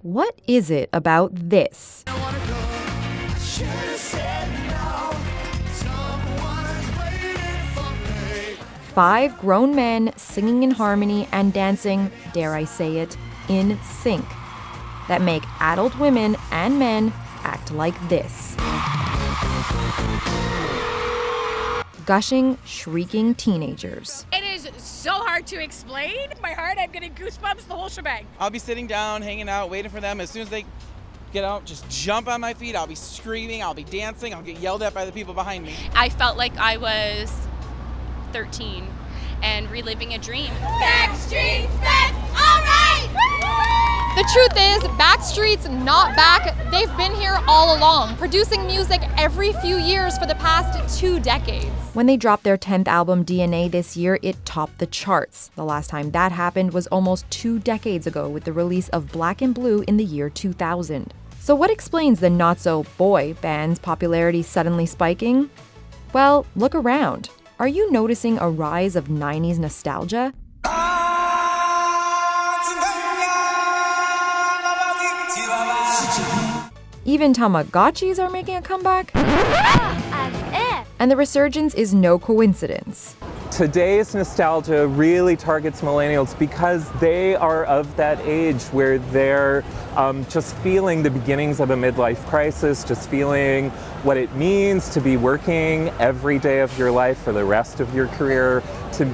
What is it about this? 5 grown men singing in harmony and dancing, dare I say it, in sync, that make adult women and men act like this. Gushing, shrieking teenagers. It is so hard to explain. My heart, I'm getting goosebumps, the whole shebang. I'll be sitting down, hanging out, waiting for them. As soon as they get out, just jump on my feet. I'll be screaming, I'll be dancing, I'll get yelled at by the people behind me. I felt like I was 13 and reliving a dream. Backstreet's back, all right! The truth is, Backstreet's not back. They've been here all along, producing music every few years for the past 2 decades. When they dropped their 10th album, DNA, this year, it topped the charts. The last time that happened was almost 2 decades ago with the release of Black and Blue in the year 2000. So what explains the not-so-boy band's popularity suddenly spiking? Well, look around. Are you noticing a rise of 90s nostalgia? Even Tamagotchis are making a comeback? And the resurgence is no coincidence. Today's nostalgia really targets millennials because they are of that age where they're just feeling the beginnings of a midlife crisis, just feeling what it means to be working every day of your life for the rest of your career, to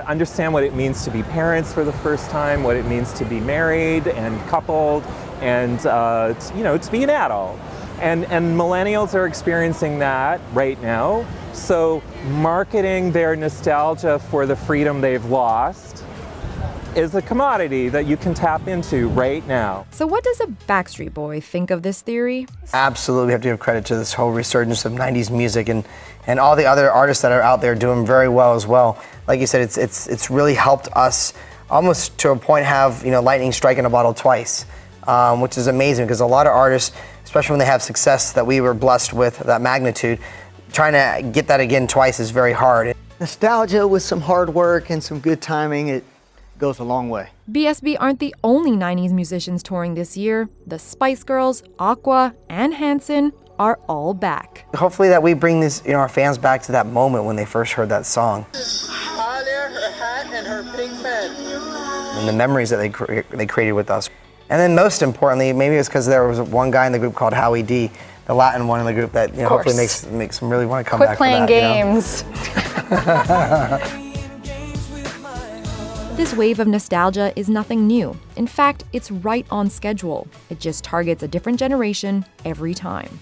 understand what it means to be parents for the first time, what it means to be married and coupled, and to be an adult. And millennials are experiencing that right now. So marketing their nostalgia for the freedom they've lost is a commodity that you can tap into right now. So what does a Backstreet Boy think of this theory? Absolutely, we have to give credit to this whole resurgence of 90s music and all the other artists that are out there doing very well as well. Like you said, it's really helped us almost to a point have lightning strike in a bottle twice, which is amazing because a lot of artists, especially when they have success that we were blessed with, that magnitude, trying to get that again twice is very hard. Nostalgia with some hard work and some good timing, it goes a long way. BSB aren't the only 90s musicians touring this year. The Spice Girls, Aqua, and Hanson are all back. Hopefully that we bring this, our fans back to that moment when they first heard that song. Aalia, her hat, and her pink pen. And the memories that they created with us. And then most importantly, maybe it's because there was one guy in the group called Howie D, the Latin one in the group that hopefully makes them really want to come back for that. Quit playing games. This wave of nostalgia is nothing new. In fact, it's right on schedule. It just targets a different generation every time.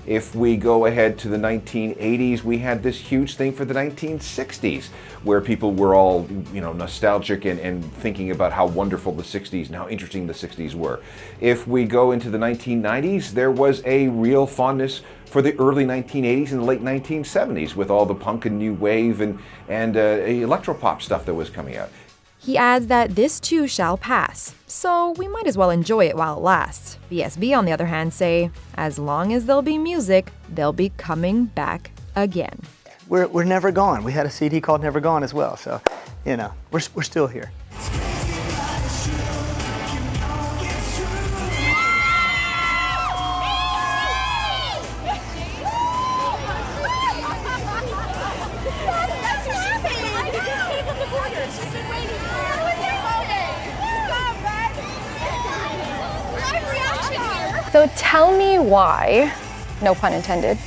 If we go ahead to the 1980s, we had this huge thing for the 1960s, where people were all, nostalgic and thinking about how wonderful the 60s and how interesting the 60s were. If we go into the 1990s, there was a real fondness for the early 1980s and late 1970s with all the punk and new wave and electropop stuff that was coming out. He adds that this too shall pass, so we might as well enjoy it while it lasts. BSB, on the other hand, say, as long as there'll be music, they'll be coming back again. We're never gone. We had a CD called Never Gone as well, so, we're still here. So tell me why, no pun intended,